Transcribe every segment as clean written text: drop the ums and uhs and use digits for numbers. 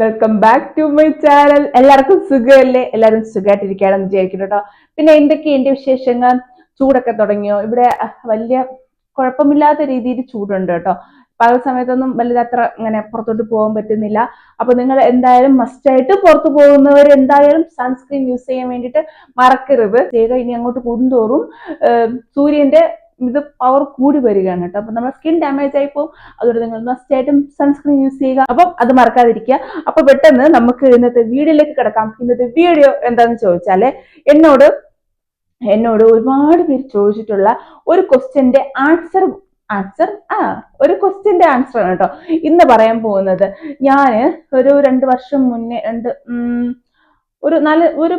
Welcome back to my channel. എല്ലാവർക്കും സുഖമല്ലേ? എല്ലാവരും സുഖമായിട്ടിരിക്കുകയാണെന്ന് വിചാരിക്കുന്നു കേട്ടോ. പിന്നെ എന്തൊക്കെയുണ്ട് വിശേഷങ്ങൾ? ചൂടൊക്കെ തുടങ്ങിയോ? ഇവിടെ വലിയ കുഴപ്പമില്ലാത്ത രീതിയിൽ ചൂടുണ്ട് കേട്ടോ. പകൽ സമയത്തൊന്നും വലുതത്ര ഇങ്ങനെ പുറത്തോട്ട് പോകാൻ പറ്റുന്നില്ല. അപ്പൊ നിങ്ങൾ എന്തായാലും മസ്റ്റായിട്ട് പുറത്തു പോകുന്നവർ എന്തായാലും സൺസ്ക്രീൻ യൂസ് ചെയ്യാൻ വേണ്ടിയിട്ട് മറക്കരുത്. ഇനി അങ്ങോട്ട് കൂടുന്തോറും സൂര്യന്റെ ഇത് പവർ കൂടി വരികയാണ് കേട്ടോ. അപ്പൊ നമ്മുടെ സ്കിൻ ഡാമേജ് ആയി പോകും. അതുകൊണ്ട് നിങ്ങൾ മസ്റ്റ് ആയിട്ടും സൺസ്ക്രീൻ യൂസ് ചെയ്യുക. അപ്പം അത് മറക്കാതിരിക്കുക. അപ്പൊ പെട്ടെന്ന് നമുക്ക് ഇന്നത്തെ വീഡിയോയിലേക്ക് കിടക്കാം. ഇന്നത്തെ വീഡിയോ എന്താന്ന് ചോദിച്ചാല് എന്നോട് ഒരുപാട് പേര് ചോദിച്ചിട്ടുള്ള ഒരു ക്വസ്റ്റ്യന്റെ ആൻസർ ഒരു ക്വസ്റ്റ്യന്റെ ആൻസർ ആണ് കേട്ടോ ഇന്ന് പറയാൻ പോകുന്നത്. ഞാന് ഒരു 2 വർഷം മുന്നേ ഒരു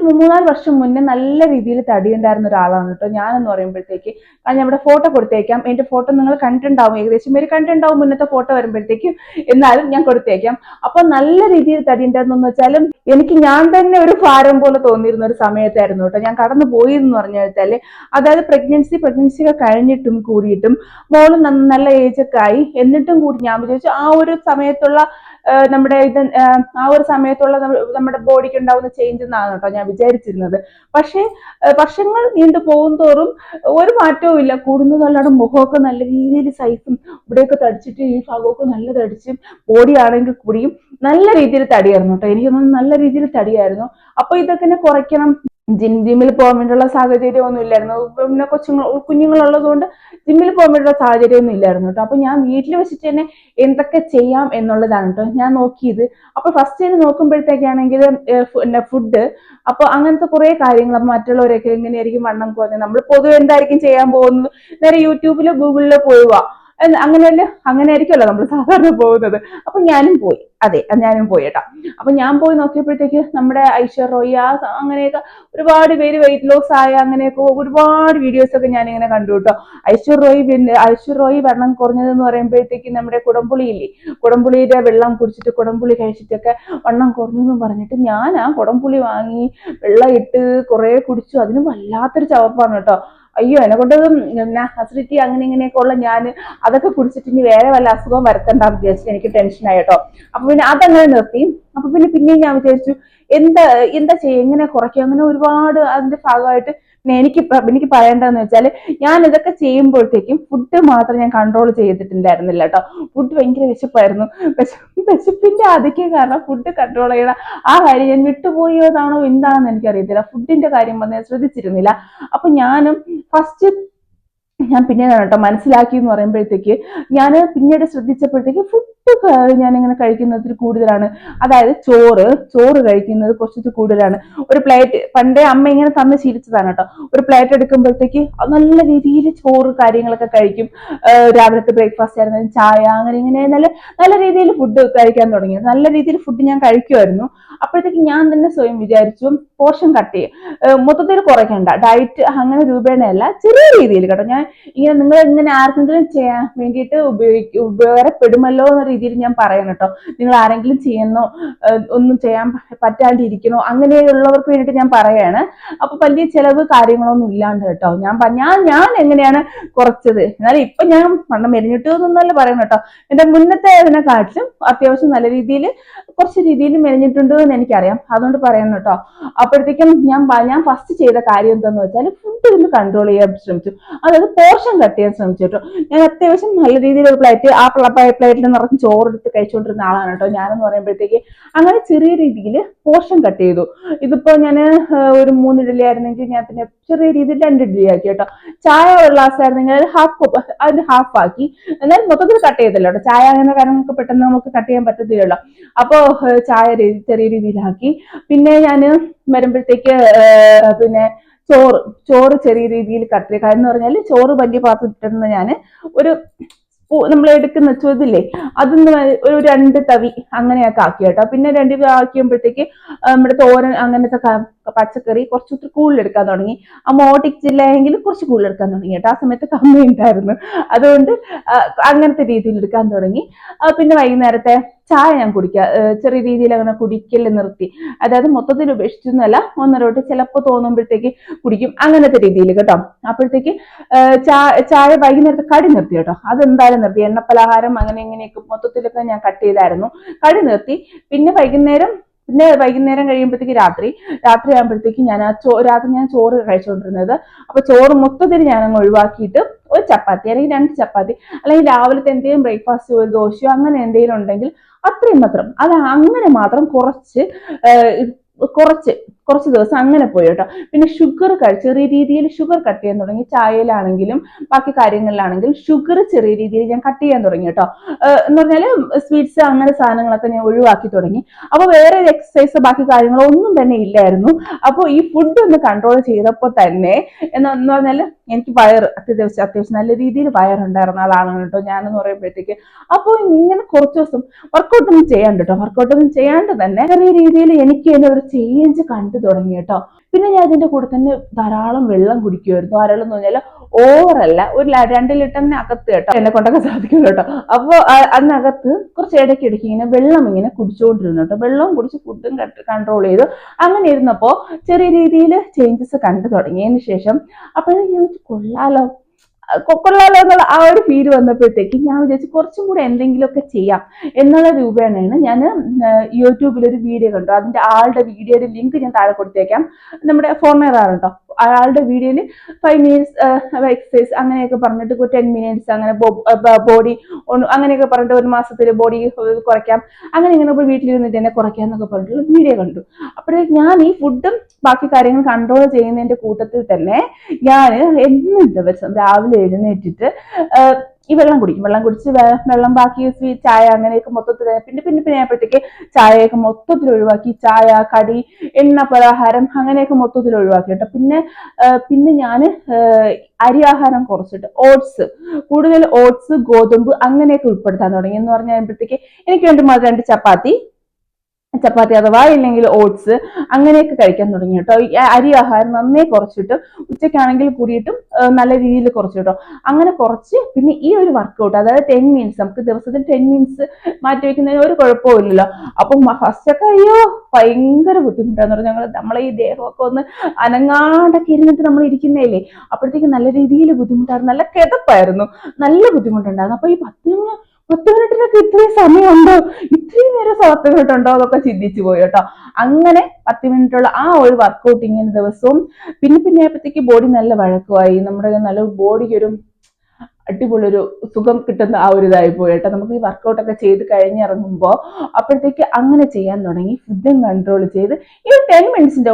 3-4 വർഷം മുന്നേ നല്ല രീതിയിൽ തടിയുണ്ടായിരുന്ന ഒരാളാണ് കേട്ടോ ഞാനെന്ന് പറയുമ്പോഴത്തേക്ക്. ഞാൻ ഇവിടെ ഫോട്ടോ കൊടുത്തേക്കാം. എന്റെ ഫോട്ടോ നിങ്ങൾ കണ്ടിട്ടുണ്ടാവും, ഏകദേശം പേര് കണ്ടിട്ടുണ്ടാവും മുന്നത്തെ ഫോട്ടോ വരുമ്പോഴത്തേക്കും. എന്നാലും ഞാൻ കൊടുത്തേക്കാം. അപ്പൊ നല്ല രീതിയിൽ തടി ഉണ്ടായിരുന്നു വെച്ചാലും എനിക്ക് ഞാൻ തന്നെ ഒരു ഭാരം പോലെ തോന്നിയിരുന്ന ഒരു സമയത്തായിരുന്നു കേട്ടോ ഞാൻ കടന്നു പോയി എന്ന് പറഞ്ഞു വെച്ചാല്. അതായത് പ്രഗ്നൻസി ഒക്കെ കഴിഞ്ഞിട്ടും കൂടിയിട്ടും മോളും നല്ല ഏജ് ഒക്കെ ആയി, എന്നിട്ടും കൂടി ഞാൻ വിചാരിച്ചു ആ ഒരു സമയത്തുള്ള നമ്മുടെ ആ ഒരു സമയത്തുള്ള നമ്മുടെ ബോഡിക്ക് ഉണ്ടാവുന്ന ചേഞ്ച് എന്നാണ് കേട്ടോ ഞാൻ വിചാരിച്ചിരുന്നത്. പക്ഷേ വർഷങ്ങൾ നീണ്ടു പോകും തോറും ഒരു മാറ്റവും ഇല്ല. കൂടുന്നതല്ലാണ്ട് മുഖമൊക്കെ നല്ല രീതിയിൽ സൈസും ഇവിടെയൊക്കെ തടിച്ചിട്ട് ഈ ഭാഗമൊക്കെ നല്ല തടിച്ചും ബോഡി ആണെങ്കിൽ കൂടിയും നല്ല രീതിയിൽ തടിയായിരുന്നു കേട്ടോ. എനിക്കൊന്നും നല്ല രീതിയിൽ തടിയായിരുന്നു. അപ്പൊ ഇതൊക്കെ കുറയ്ക്കണം. ജിമ്മിൽ പോകാൻ വേണ്ടിയുള്ള സാഹചര്യം ഒന്നും ഇല്ലായിരുന്നു. പിന്നെ കുഞ്ഞുങ്ങളുള്ളത് കൊണ്ട് ജിമ്മിൽ പോകാൻ വേണ്ടിയുള്ള സാഹചര്യം ഒന്നും ഇല്ലായിരുന്നു കേട്ടോ. അപ്പൊ ഞാൻ വീട്ടിൽ വെച്ചിട്ട് തന്നെ എന്തൊക്കെ ചെയ്യാം എന്നുള്ളതാണ് കേട്ടോ ഞാൻ നോക്കിയത്. അപ്പൊ ഫസ്റ്റ് നോക്കുമ്പോഴത്തേക്കാണെങ്കിൽ ഫുഡ്, അപ്പൊ അങ്ങനത്തെ കുറെ കാര്യങ്ങൾ. മറ്റുള്ളവരൊക്കെ എങ്ങനെയായിരിക്കും വണ്ണം കുറഞ്ഞത്, നമ്മൾ പൊതുവെ എന്തായിരിക്കും ചെയ്യാൻ പോകുന്നത്, നേരെ യൂട്യൂബിലോ ഗൂഗിളിലോ പോവുക, അങ്ങനെ ആയിരിക്കുമല്ലോ നമ്മൾ സാധാരണ പോകുന്നത്. അപ്പൊ ഞാനും പോയി കേട്ടോ. അപ്പൊ ഞാൻ പോയി നോക്കിയപ്പോഴത്തേക്ക് നമ്മുടെ ഐശ്വര്യ റോയി അങ്ങനെയൊക്കെ ഒരുപാട് പേര് വെയിറ്റ് ലോസ് ആയ അങ്ങനെയൊക്കെ ഒരുപാട് വീഡിയോസ് ഒക്കെ ഞാൻ ഇങ്ങനെ കണ്ടു കേട്ടോ. ഐശ്വര്യ റോയി വണ്ണം കുറഞ്ഞതെന്ന് പറയുമ്പോഴത്തേക്ക് നമ്മുടെ കുടംപുളിയുടെ വെള്ളം കുടിച്ചിട്ട് കുടംപുളി കഴിച്ചിട്ടൊക്കെ വണ്ണം കുറഞ്ഞു എന്ന് പറഞ്ഞിട്ട് ഞാൻ ആ കുടംപുളി വാങ്ങി വെള്ളം ഇട്ട് കുറെ കുടിച്ചു. അതിന് വല്ലാത്തൊരു ചവപ്പാണ് കേട്ടോ. അയ്യോ, എന്നെ കൊണ്ട് അസിഡിറ്റി അങ്ങനെ ഇങ്ങനെയൊക്കെ ഉള്ള ഞാൻ അതൊക്കെ കുടിച്ചിട്ട് ഇനി വേറെ വല്ല അസുഖം വരുത്തണ്ടെന്ന് വിചാരിച്ചിട്ട് എനിക്ക് ടെൻഷനായി കേട്ടോ. അപ്പൊ പിന്നെ അതങ്ങനെ നിർത്തി. അപ്പൊ പിന്നെയും ഞാൻ വിചാരിച്ചു എന്താ ചെയ്യുക, എങ്ങനെ കുറയ്ക്കുക, അങ്ങനെ ഒരുപാട് അതിന്റെ ഭാഗമായിട്ട് എനിക്ക് പറയേണ്ടതെന്ന് വെച്ചാല് ഞാൻ ഇതൊക്കെ ചെയ്യുമ്പോഴത്തേക്കും ഫുഡ് മാത്രം ഞാൻ കൺട്രോൾ ചെയ്തിട്ടുണ്ടായിരുന്നില്ല കേട്ടോ. ഫുഡ് ഭയങ്കര വിശപ്പായിരുന്നു. വിശപ്പിന്റെ ആധിക്യം കാരണം ഫുഡ് കൺട്രോൾ ചെയ്യണ ആ കാര്യം ഞാൻ വിട്ടുപോയതാണോ എന്താണെന്ന് എനിക്കറിയത്തില്ല. ഫുഡിന്റെ കാര്യം ഞാൻ ശ്രദ്ധിച്ചിരുന്നില്ല. അപ്പൊ ഞാൻ പിന്നീട് കേട്ടോ മനസ്സിലാക്കി എന്ന് പറയുമ്പോഴത്തേക്ക് ഞാൻ പിന്നീട് ശ്രദ്ധിച്ചപ്പോഴത്തേക്ക് ഫുഡ് ഞാൻ ഇങ്ങനെ കഴിക്കുന്നത് കൂടുതലാണ്. അതായത് ചോറ് കഴിക്കുന്നത് കുറച്ച് കൂടുതലാണ്. ഒരു പ്ലേറ്റ് പണ്ടേ അമ്മ ഇങ്ങനെ തന്ന് ശീലിച്ചതാണ് കേട്ടോ. ഒരു പ്ലേറ്റ് എടുക്കുമ്പോഴത്തേക്ക് നല്ല രീതിയിൽ ചോറ് കാര്യങ്ങളൊക്കെ കഴിക്കും. രാവിലത്തെ ബ്രേക്ക്ഫാസ്റ്റ് ആയിരുന്നു, ചായ, അങ്ങനെ ഇങ്ങനെ നല്ല രീതിയിൽ ഫുഡ് കഴിക്കാൻ തുടങ്ങി. നല്ല രീതിയിൽ ഫുഡ് ഞാൻ കഴിക്കുമായിരുന്നു. അപ്പോഴത്തേക്ക് ഞാൻ തന്നെ സ്വയം വിചാരിച്ചു പോർഷൻ കട്ട് ചെയ്യും, മൊത്തത്തിൽ കുറയ്ക്കണ്ട, ഡയറ്റ് അങ്ങനെ രൂപേണയല്ല, ചെറിയ രീതിയിൽ കേട്ടോ. ഞാൻ നിങ്ങൾ ഇങ്ങനെ ആർക്കെങ്കിലും ചെയ്യാൻ വേണ്ടിയിട്ട് ഉപകാരപ്പെടുമല്ലോ എന്ന രീതിയിൽ ഞാൻ പറയണം കേട്ടോ. നിങ്ങൾ ആരെങ്കിലും ഒന്നും ചെയ്യാൻ പറ്റാണ്ടിരിക്കണോ അങ്ങനെയുള്ളവർക്ക് വേണ്ടിയിട്ട് ഞാൻ പറയാണ്. അപ്പൊ വലിയ ചെലവ് കാര്യങ്ങളൊന്നും ഇല്ലാണ്ട് കേട്ടോ ഞാൻ എങ്ങനെയാണ് കുറച്ചത്. എന്നാലും ഇപ്പൊ ഞാൻ വണ്ണം മെലിഞ്ഞിട്ടു എന്നല്ല പറയണം കേട്ടോ. എന്റെ മുന്നത്തെ ഇതിനെക്കാട്ടിലും അത്യാവശ്യം നല്ല രീതിയിൽ കുറച്ച് രീതിയിൽ മെലിഞ്ഞിട്ടുണ്ട് എന്ന് എനിക്കറിയാം. അതുകൊണ്ട് പറയണം കേട്ടോ. അപ്പോഴത്തേക്കും ഞാൻ ഫസ്റ്റ് ചെയ്ത കാര്യം എന്താന്ന് വെച്ചാൽ ഫുഡ് ഒന്ന് കൺട്രോൾ ചെയ്യാൻ ശ്രമിച്ചു. അതായത് പോർഷൻ കട്ട് ചെയ്യാൻ ശ്രമിച്ചു കേട്ടോ. ഞാൻ അത്യാവശ്യം നല്ല രീതിയിൽ ഒരു പ്ലേറ്റിൽ നിറച്ച് ചോറെടുത്ത് കഴിച്ചുകൊണ്ടിരുന്ന ആളാണ് കേട്ടോ ഞാനെന്ന് പറയുമ്പോഴത്തേക്ക്. അങ്ങനെ ചെറിയ രീതിയിൽ പോർഷൻ കട്ട് ചെയ്തു. ഇതിപ്പോ ഞാൻ ഒരു 3 ഇഡ്ഡലി ആയിരുന്നെങ്കിൽ ഞാൻ പിന്നെ ചെറിയ രീതിയിൽ 2 ഇഡ്ഡലി ആക്കി കേട്ടോ. ചായ ഒരു ഗ്ലാസ് ആയിരുന്നെങ്കിൽ അതിന്റെ ഹാഫ് ആക്കി. എന്നാൽ മൊത്തത്തിൽ കട്ട് ചെയ്തല്ലോ കേട്ടോ. ചായ അങ്ങനെ കാര്യങ്ങൾക്ക് പെട്ടെന്ന് നമുക്ക് കട്ട് ചെയ്യാൻ പറ്റത്തില്ലല്ലോ. അപ്പൊ ചായ ചെറിയ രീതിയിലാക്കി. പിന്നെ ഞാൻ വരുമ്പോഴത്തേക്ക് പിന്നെ ചോറ് ചെറിയ രീതിയിൽ കട്ട് ചെയ്യുക എന്ന് പറഞ്ഞാൽ ചോറ് വലിയ പാത്രത്തിലിട്ടുന്ന ഞാൻ ഒരു നമ്മൾ എടുക്കുന്ന ഇതില്ലേ, അതൊന്ന് ഒരു 2 തവി അങ്ങനെയൊക്കെ ആക്കി കേട്ടോ. പിന്നെ 2 ആക്കിയപ്പോഴത്തേക്ക് നമ്മുടെ തോരൻ അങ്ങനത്തെ പച്ചക്കറി കുറച്ച് കൂടുതലെടുക്കാൻ തുടങ്ങി. അമ്മ ഓടിച്ചില്ല എങ്കിലും കുറച്ച് കൂടുതലെടുക്കാൻ തുടങ്ങി കേട്ടോ. ആ സമയത്ത് കമ്മിയുണ്ടായിരുന്നു, അതുകൊണ്ട് അങ്ങനത്തെ രീതിയിൽ എടുക്കാൻ തുടങ്ങി. പിന്നെ വൈകുന്നേരത്തെ ചായ ഞാൻ ചെറിയ രീതിയിൽ അങ്ങനെ കുടിക്കല് നിർത്തി. അതായത് മൊത്തത്തിൽ ഉപേക്ഷിച്ചൊന്നുമല്ല, ഒന്നരോട്ട് ചിലപ്പോൾ തോന്നുമ്പോഴത്തേക്ക് കുടിക്കും, അങ്ങനത്തെ രീതിയിൽ കേട്ടോ. അപ്പോഴത്തേക്ക് ചായ വൈകുന്നേരത്തെ കടി നിർത്തി കേട്ടോ. അതെന്തായാലും നിർത്തി. എണ്ണ പലഹാരം അങ്ങനെ ഇങ്ങനെയൊക്കെ മൊത്തത്തിലൊക്കെ ഞാൻ കട്ട് ചെയ്തായിരുന്നു, കടി നിർത്തി. പിന്നെ വൈകുന്നേരം കഴിയുമ്പോഴത്തേക്ക് രാത്രി ആകുമ്പോഴത്തേക്ക് രാത്രി ഞാൻ ചോറ് കഴിച്ചുകൊണ്ടിരുന്നത്. അപ്പൊ ചോറ് മൊത്തത്തിൽ ഞാൻ അങ്ങ് ഒഴിവാക്കിയിട്ട് ഒരു ചപ്പാത്തി അല്ലെങ്കിൽ 2 ചപ്പാത്തി, അല്ലെങ്കിൽ രാവിലത്തെ എന്തെങ്കിലും ബ്രേക്ക്ഫാസ്റ്റ് ഒരു ദോശയോ അങ്ങനെ എന്തെങ്കിലും ഉണ്ടെങ്കിൽ അത്രയും മാത്രം, അത് അങ്ങനെ മാത്രം കുറച്ച് ദിവസം അങ്ങനെ പോയി കേട്ടോ. പിന്നെ ചെറിയ രീതിയിൽ ഷുഗർ കട്ട് ചെയ്യാൻ തുടങ്ങി. ചായയിലാണെങ്കിലും ബാക്കി കാര്യങ്ങളിലാണെങ്കിലും ഷുഗർ ചെറിയ രീതിയിൽ ഞാൻ കട്ട് ചെയ്യാൻ തുടങ്ങി കേട്ടോ. എന്ന് പറഞ്ഞാല് സ്വീറ്റ്സ് അങ്ങനെ സാധനങ്ങളൊക്കെ ഞാൻ ഒഴിവാക്കി തുടങ്ങി. അപ്പൊ വേറെ എക്സസൈസ് ബാക്കി കാര്യങ്ങളോ ഒന്നും തന്നെ ഇല്ലായിരുന്നു. അപ്പോൾ ഈ ഫുഡ് ഒന്ന് കൺട്രോൾ ചെയ്തപ്പോൾ തന്നെ എന്ന് പറഞ്ഞാല് എനിക്ക് അത്യാവശ്യം നല്ല രീതിയിൽ വയറുണ്ടായിരുന്ന ആളാണ് കേട്ടോ ഞാനെന്ന് പറയുമ്പോഴത്തേക്ക്. അപ്പോൾ ഇങ്ങനെ കുറച്ച് ദിവസം വർക്കൗട്ടൊന്നും ചെയ്യാണ്ട് തന്നെ ചെറിയ രീതിയിൽ എനിക്ക് തന്നെ ഒരു ചേഞ്ച് കണ്ടു തുടങ്ങി കേട്ടോ. പിന്നെ ഞാൻ ഇതിന്റെ കൂടെ തന്നെ ധാരാളം വെള്ളം കുടിക്കുമായിരുന്നു. ധാരാളം എന്ന് പറഞ്ഞാൽ ഓവറല്ല, ഒരു 2 ലിറ്ററിന് അകത്ത് കേട്ടോ എന്നെ കൊണ്ടൊക്കെ സാധിക്കും കേട്ടോ. അപ്പോൾ അതിനകത്ത് കുറച്ച് ഇടയ്ക്കിടയ്ക്ക് ഇങ്ങനെ വെള്ളം ഇങ്ങനെ കുടിച്ചുകൊണ്ടിരുന്നു കേട്ടോ. വെള്ളം കുടിച്ച് ഫുഡും കൺട്രോൾ ചെയ്തു. അങ്ങനെ ഇരുന്നപ്പോൾ ചെറിയ രീതിയിൽ ചേഞ്ചസ് കണ്ടു തുടങ്ങിയതിന് ശേഷം അപ്പോഴേ ഞാൻ കൊള്ളാലോ എന്നുള്ള ആ ഒരു ഫീല് വന്നപ്പോഴത്തേക്ക് ഞാൻ വിചാരിച്ചു കുറച്ചും കൂടെ എന്തെങ്കിലുമൊക്കെ ചെയ്യാം എന്നുള്ള രൂപേണയാണ് ഞാൻ യൂട്യൂബിൽ ഒരു വീഡിയോ കണ്ടു. അതിന്റെ ആളുടെ വീഡിയോയുടെ ലിങ്ക് ഞാൻ താഴെ കൊടുത്തേക്കാം. നമ്മുടെ ഫോർണറാണ് കേട്ടോ. അയാളുടെ വീഡിയോയിൽ 5 മിനിറ്റ്സ് എക്സസൈസ് അങ്ങനെയൊക്കെ പറഞ്ഞിട്ട് 10 മിനിറ്റ്സ് അങ്ങനെ ബോഡി അങ്ങനെയൊക്കെ പറഞ്ഞിട്ട് 1 മാസത്തിൽ ബോഡി കുറയ്ക്കാം, അങ്ങനെ ഇങ്ങനെ വീട്ടിലിരുന്നിട്ട് തന്നെ കുറയ്ക്കാം എന്നൊക്കെ പറഞ്ഞിട്ടുള്ള വീഡിയോ കണ്ടു. അപ്പോഴേക്ക് ഞാൻ ഈ ഫുഡും ബാക്കി കാര്യങ്ങൾ കൺട്രോൾ ചെയ്യുന്നതിന്റെ കൂട്ടത്തിൽ തന്നെ ഞാൻ എന്നും ദിവസം രാവിലെ എഴുന്നേറ്റിട്ട് ഈ വെള്ളം കുടിച്ച് വെള്ളം ബാക്കി ചായ അങ്ങനെയൊക്കെ മൊത്തത്തിൽ പിന്നെ ആയപ്പോഴത്തേക്ക് ചായയൊക്കെ മൊത്തത്തിൽ ഒഴിവാക്കി. ചായ, കടി, എണ്ണ പലഹാരം അങ്ങനെയൊക്കെ മൊത്തത്തിൽ ഒഴിവാക്കി കേട്ടോ. പിന്നെ ഞാൻ അരി ആഹാരം കുറച്ചിട്ട് കൂടുതൽ ഓട്സ്, ഗോതമ്പ് അങ്ങനെയൊക്കെ ഉൾപ്പെടുത്താൻ തുടങ്ങി. എന്ന് പറഞ്ഞപ്പോഴത്തേക്ക് എനിക്ക് വേണ്ടി മാത്രം 2 ചപ്പാത്തി അഥവാ ഇല്ലെങ്കിൽ ഓട്സ് അങ്ങനെയൊക്കെ കഴിക്കാൻ തുടങ്ങി കേട്ടോ. അരി ആഹാരം നന്നേ കുറച്ചിട്ട് ഉച്ചയ്ക്കാണെങ്കിൽ കൂടിയിട്ടും നല്ല രീതിയിൽ കുറച്ചു കേട്ടോ. അങ്ങനെ കുറച്ച് പിന്നെ ഈ ഒരു വർക്കൗട്ട്, അതായത് 10 മിനിറ്റ്സ്, നമുക്ക് ദിവസത്തിൽ 10 മിനിറ്റ്സ് മാറ്റി വെക്കുന്നതിന് ഒരു കുഴപ്പമില്ലല്ലോ. അപ്പം ഫസ്റ്റൊക്കെ ഭയങ്കര ബുദ്ധിമുട്ടാന്ന് പറഞ്ഞാൽ നമ്മളെ ഈ ദേഹമൊക്കെ ഒന്ന് അനങ്ങാണ്ടൊക്കെ ഇരുന്നിട്ട് നമ്മൾ ഇരിക്കുന്നതല്ലേ, അപ്പോഴത്തേക്ക് നല്ല രീതിയിൽ ബുദ്ധിമുട്ടായിരുന്നു, നല്ല കിതപ്പായിരുന്നു, നല്ല ബുദ്ധിമുട്ടുണ്ടായിരുന്നു. അപ്പൊ ഈ 10 മിനിറ്റിനൊക്കെ ഇത്രയും സമയമുണ്ടോ, ഇത്രയും നേരം 10 മിനിറ്റ് ഉണ്ടോ എന്നൊക്കെ ചിന്തിച്ചു പോയി കേട്ടോ. അങ്ങനെ 10 മിനിറ്റുള്ള ആ ഒരു വർക്കൗട്ട് ഇങ്ങനെ ദിവസവും പിന്നെ ആയപ്പോഴത്തേക്ക് ബോഡി നല്ല വഴക്കമായി. നമ്മുടെ നല്ല ബോഡിക്ക് ഒരു അടിപൊളി ഒരു സുഖം കിട്ടുന്ന ആ ഒരു ഇതായി പോയി കേട്ടോ. നമുക്ക് ഈ വർക്കൗട്ടൊക്കെ ചെയ്ത് കഴിഞ്ഞിറങ്ങുമ്പോൾ അപ്പോഴത്തേക്ക് അങ്ങനെ ചെയ്യാൻ തുടങ്ങി. ഫുഡും കൺട്രോൾ ചെയ്ത് ഈ 10 മിനിറ്റ്സിന്റെ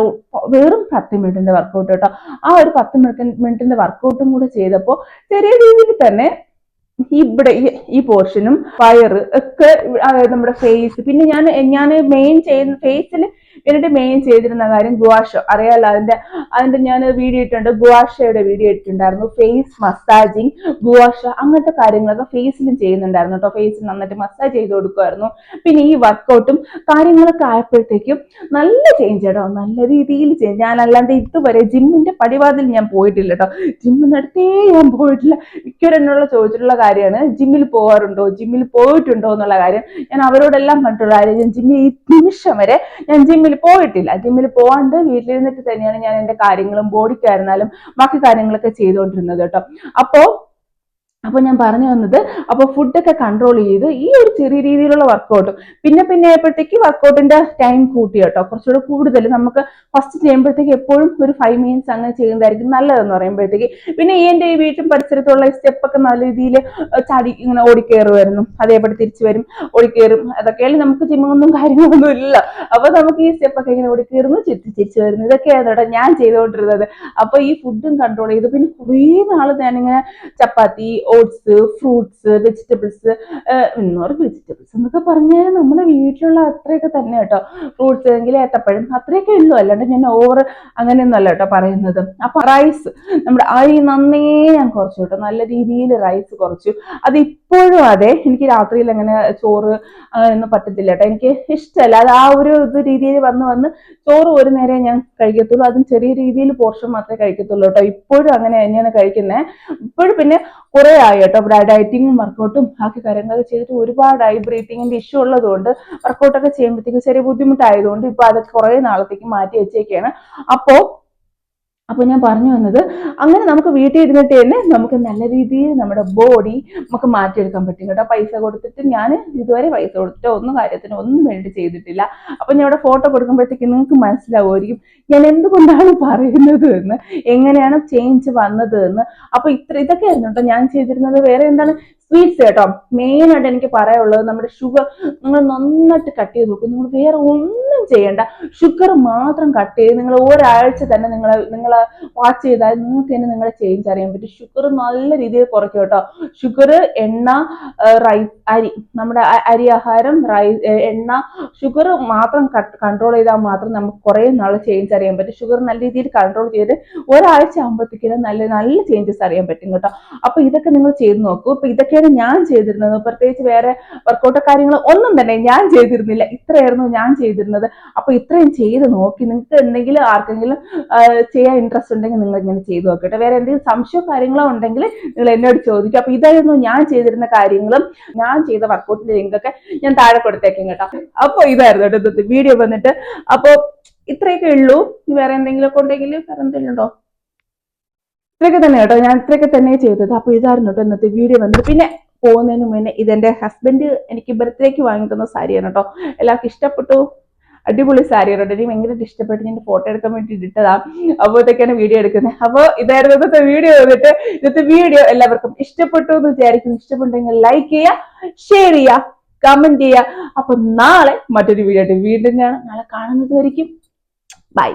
വെറും 10 മിനിറ്റിന്റെ വർക്കൗട്ട് കേട്ടോ. ആ ഒരു 10 മിനിറ്റിന്റെ വർക്കൗട്ടും കൂടെ ചെയ്തപ്പോൾ ചെറിയ രീതിയിൽ തന്നെ ഇവിടെ ഈ പോർഷനും വയറ് ഒക്കെ, അതായത് നമ്മുടെ ഫേസ്, പിന്നെ ഞാൻ മെയിൻ ചെയ്യുന്ന ഫേസിൽ എന്നിട്ട് മെയിൻ ചെയ്തിരുന്ന കാര്യം ഗുവാഷ അറിയാലോ. അതിന്റെ ഞാൻ വീഡിയോ ഇട്ടുണ്ട്, ഗുവാഷയുടെ വീഡിയോ ഇട്ടിട്ടുണ്ടായിരുന്നു. ഫേസ് മസാജിങ്, ഗുവാഷ അങ്ങനത്തെ കാര്യങ്ങളൊക്കെ ഫേസിലും ചെയ്യുന്നുണ്ടായിരുന്നു കേട്ടോ. ഫേസിൽ നന്നായിട്ട് മസാജ് ചെയ്ത് കൊടുക്കുമായിരുന്നു. പിന്നെ ഈ വർക്കൗട്ടും കാര്യങ്ങളൊക്കെ ആയപ്പോഴത്തേക്കും നല്ല ചേഞ്ച് കേട്ടോ, നല്ല രീതിയിൽ ചേഞ്ച്. ഞാൻ അല്ലാണ്ട് ഇതുവരെ ജിമ്മിന്റെ പടിവാതിൽ ഞാൻ പോയിട്ടില്ല കേട്ടോ. ജിമ്മിനടുത്തേ ഞാൻ പോയിട്ടില്ല. മിക്കവരെന്നുള്ള ചോദിച്ചിട്ടുള്ള കാര്യമാണ് ജിമ്മിൽ പോയിട്ടുണ്ടോ എന്നുള്ള കാര്യം. ഞാൻ അവരോടെല്ലാം പറഞ്ഞിട്ടുള്ള കാര്യം, ഞാൻ ജിമ്മിൽ ഈ നിമിഷം വരെ ഞാൻ ജിമ്മിൽ പോയിട്ടില്ല. ജിമ്മിൽ പോവാണ്ട് വീട്ടിലിരുന്നിട്ട് തന്നെയാണ് ഞാൻ എന്റെ കാര്യങ്ങളും ബോഡിക്കായിരുന്നാലും ബാക്കി കാര്യങ്ങളൊക്കെ ചെയ്തുകൊണ്ടിരുന്നത് കേട്ടോ. അപ്പൊ ഞാൻ പറഞ്ഞു വന്നത്, അപ്പൊ ഫുഡൊക്കെ കൺട്രോൾ ചെയ്ത് ഈ ഒരു ചെറിയ രീതിയിലുള്ള വർക്കൗട്ടും പിന്നെ ആയപ്പോഴത്തേക്ക് വർക്കൗട്ടിന്റെ ടൈം കൂട്ടി കേട്ടോ. കുറച്ചുകൂടെ കൂടുതൽ നമുക്ക് ഫസ്റ്റ് ചെയ്യുമ്പോഴത്തേക്ക് എപ്പോഴും ഒരു 5 മിനിറ്റ്സ് അങ്ങനെ ചെയ്യുന്നതായിരിക്കും നല്ലതെന്ന് പറയുമ്പോഴത്തേക്ക്. പിന്നെ എന്റെ ഈ വീട്ടും പരിസരത്തുള്ള സ്റ്റെപ്പൊക്കെ നല്ല രീതിയിൽ ചാടി ഇങ്ങനെ ഓടിക്കയറുമായിരുന്നു. അതേപടി തിരിച്ചു വരും, ഓടിക്കയറും. അതൊക്കെയാണ് നമുക്ക് ജിമ്മൊന്നും കാര്യങ്ങളൊന്നും ഇല്ല. അപ്പൊ നമുക്ക് ഈ സ്റ്റെപ്പൊക്കെ ഇങ്ങനെ ഓടിക്കയറുന്നു, തിരിച്ചു വരുന്നു, ഇതൊക്കെയാണ് കേട്ടോ ഞാൻ ചെയ്തുകൊണ്ടിരുന്നത്. അപ്പൊ ഈ ഫുഡും കൺട്രോൾ ചെയ്ത് പിന്നെ കുറേ നാള് ഞാനിങ്ങനെ ചപ്പാത്തി, ഓട്സ്, ഫ്രൂട്ട്സ്, വെജിറ്റബിൾസ്. ഇന്നോറ് വെജിറ്റബിൾസ് എന്നൊക്കെ പറഞ്ഞാൽ നമ്മുടെ വീട്ടിലുള്ള അത്രയൊക്കെ തന്നെ കേട്ടോ. ഫ്രൂട്ട്സ് എങ്കിൽ ഏത്തപ്പഴം അത്രയൊക്കെ ഉള്ളൂ, അല്ലാണ്ട് ഞാൻ ഓവർ അങ്ങനെയൊന്നും അല്ല കേട്ടോ പറയുന്നത്. അപ്പൊ റൈസ്, നമ്മുടെ അരി നന്നേ ഞാൻ കുറച്ചു കേട്ടോ, നല്ല രീതിയിൽ റൈസ് കുറച്ചു. അത് ഇപ്പോഴും അതെ, എനിക്ക് രാത്രിയിൽ അങ്ങനെ ചോറ് അങ്ങനെയൊന്നും പറ്റത്തില്ല കേട്ടോ, എനിക്ക് ഇഷ്ടമല്ല അത്. ആ ഒരു ഇത് രീതിയിൽ വന്ന് ചോറ് ഒരു നേരം ഞാൻ കഴിക്കത്തുള്ളൂ, അതും ചെറിയ രീതിയിൽ പോർഷൻ മാത്രമേ കഴിക്കത്തുള്ളൂ കേട്ടോ. ഇപ്പോഴും അങ്ങനെ തന്നെയാണ് കഴിക്കുന്നത്. ഇപ്പോഴും പിന്നെ കുറെ ആയി കേട്ടോ ഡയറ്റിങ്ങും വർക്കൗട്ടും ബാക്കി കാര്യങ്ങളൊക്കെ ചെയ്തിട്ട് ഒരുപാടായി. ബ്രീത്തിങ്ങിന്റെ ഇഷ്യൂ ഉള്ളതുകൊണ്ട് വർക്കൗട്ടൊക്കെ ചെയ്യുമ്പോഴത്തേക്ക് ചെറിയ ബുദ്ധിമുട്ടായതുകൊണ്ട് ഇപ്പൊ അതൊക്കെ കുറെ നാളത്തേക്ക് മാറ്റി വെച്ചേക്കാണ്. അപ്പൊ ഞാൻ പറഞ്ഞു വന്നത്, അങ്ങനെ നമുക്ക് വീട്ടിൽ ഇരുന്നിട്ട് തന്നെ നമുക്ക് നല്ല രീതിയിൽ നമ്മുടെ ബോഡി നമുക്ക് മാറ്റിയെടുക്കാൻ പറ്റും കേട്ടോ. പൈസ കൊടുത്തിട്ട് ഞാൻ ഇതുവരെ പൈസ കൊടുത്തിട്ട് ഒന്നും കാര്യത്തിന് ഒന്നും വേണ്ടി ചെയ്തിട്ടില്ല. അപ്പൊ ഞാൻ ഇവിടെ ഫോട്ടോ കൊടുക്കുമ്പോഴത്തേക്ക് നിങ്ങൾക്ക് മനസ്സിലാവുമായിരിക്കും ഞാൻ എന്തുകൊണ്ടാണ് പറയുന്നത് എന്ന്, എങ്ങനെയാണ് ചേഞ്ച് വന്നത് എന്ന്. അപ്പൊ ഇതൊക്കെ ആയിരുന്നു കേട്ടോ ഞാൻ ചെയ്തിരുന്നത്. വേറെ എന്താണ്, സ്വീറ്റ്സ് കേട്ടോ. മെയിൻ ആയിട്ട് എനിക്ക് പറയാനുള്ളത്, നമ്മുടെ ഷുഗർ നിങ്ങൾ നന്നായിട്ട് കട്ട് ചെയ്ത് നോക്കും. നിങ്ങൾ വേറെ ഒന്നും ചെയ്യേണ്ട, ഷുഗർ മാത്രം കട്ട് ചെയ്ത് നിങ്ങൾ ഒരാഴ്ച തന്നെ നിങ്ങൾ വാച്ച് ചെയ്താൽ നിങ്ങൾക്ക് തന്നെ നിങ്ങളെ ചേഞ്ച് അറിയാൻ പറ്റും. ഷുഗർ നല്ല രീതിയിൽ കുറയ്ക്കും കേട്ടോ. ഷുഗർ, എണ്ണ, റൈസ്, അരി, നമ്മുടെ അരി ആഹാരം, എണ്ണ, ഷുഗർ മാത്രം കൺട്രോൾ ചെയ്താൽ മാത്രം നമുക്ക് കുറെ നാൾ ചേഞ്ച് അറിയാൻ പറ്റും. ഷുഗർ നല്ല രീതിയിൽ കൺട്രോൾ ചെയ്ത് ഒരാഴ്ച ആകുമ്പോഴത്തേക്കും നല്ല നല്ല ചേഞ്ചസ് അറിയാൻ പറ്റും കേട്ടോ. അപ്പൊ ഇതൊക്കെ നിങ്ങൾ ചെയ്ത് നോക്കൂ. ഇപ്പൊ ഇതൊക്കെയാണ് ഞാൻ ചെയ്തിരുന്നത്. പ്രത്യേകിച്ച് വേറെ വർക്കൗട്ടോ കാര്യങ്ങൾ ഒന്നും തന്നെ ഞാൻ ചെയ്തിരുന്നില്ല. ഇത്രയായിരുന്നു ഞാൻ ചെയ്തിരുന്നത്. അപ്പൊ ഇത്രയും ചെയ്ത് നോക്കി. നിങ്ങൾക്ക് എന്തെങ്കിലും ആർക്കെങ്കിലും ചെയ്യാൻ ഇൻട്രസ്റ്റ് ഉണ്ടെങ്കിൽ നിങ്ങൾ ഇങ്ങനെ ചെയ്തു നോക്കട്ടെ. വേറെ എന്തെങ്കിലും സംശയമോ കാര്യങ്ങളോ ഉണ്ടെങ്കിൽ നിങ്ങൾ എന്നോട് ചോദിക്കും. അപ്പൊ ഇതായിരുന്നു ഞാൻ ചെയ്തിരുന്ന കാര്യങ്ങളും ഞാൻ ചെയ്ത വർക്കൗട്ടിന്റെ ലിങ്കൊക്കെ ഞാൻ താഴെ കൊടുത്തേക്കും കേട്ടോ. അപ്പൊ ഇതായിരുന്നു കേട്ടോ വീഡിയോ വന്നിട്ട്. അപ്പൊ ഇത്രയൊക്കെ ഉള്ളൂ. വേറെ എന്തെങ്കിലും ഒക്കെ ഉണ്ടെങ്കിൽ വേറെ എന്തെങ്കിലും ഉണ്ടോ? ഇത്രയൊക്കെ തന്നെ കേട്ടോ, ഞാൻ ഇത്രയൊക്കെ തന്നെ ചെയ്തത്. അപ്പൊ ഇതായിരുന്നു കേട്ടോ ഇന്നത്തെ വീഡിയോ വന്നത്. പിന്നെ പോകുന്നതിന് മുന്നേ ഇതെന്റെ ഹസ്ബൻഡ് എനിക്ക് ബർത്ത്ഡേക്ക് വാങ്ങി തന്ന സാരിയാണ് കേട്ടോ. എല്ലാവർക്കും ഇഷ്ടപ്പെട്ടു. അടിപൊളി സാരിയാണ് കേട്ടോ. എനിക്ക് ഭയങ്കരമായിട്ട് ഇഷ്ടപ്പെട്ട് ഞാൻ ഫോട്ടോ എടുക്കാൻ വേണ്ടി ഇട്ടതാ. അപ്പോഴത്തേക്കാണ് വീഡിയോ എടുക്കുന്നത്. അപ്പൊ ഇതായിരുന്നു ഇന്നത്തെ വീഡിയോ വന്നിട്ട്. ഇന്നത്തെ വീഡിയോ എല്ലാവർക്കും ഇഷ്ടപ്പെട്ടു എന്ന് വിചാരിക്കുന്നു. ഇഷ്ടപ്പെട്ടെങ്കിൽ ലൈക്ക് ചെയ്യുക, ഷെയർ ചെയ്യുക, കമന്റ് ചെയ്യുക. അപ്പൊ നാളെ മറ്റൊരു വീഡിയോ ആയിട്ട് വീണ്ടും നാളെ കാണുന്നത് വரைക്കും ബൈ.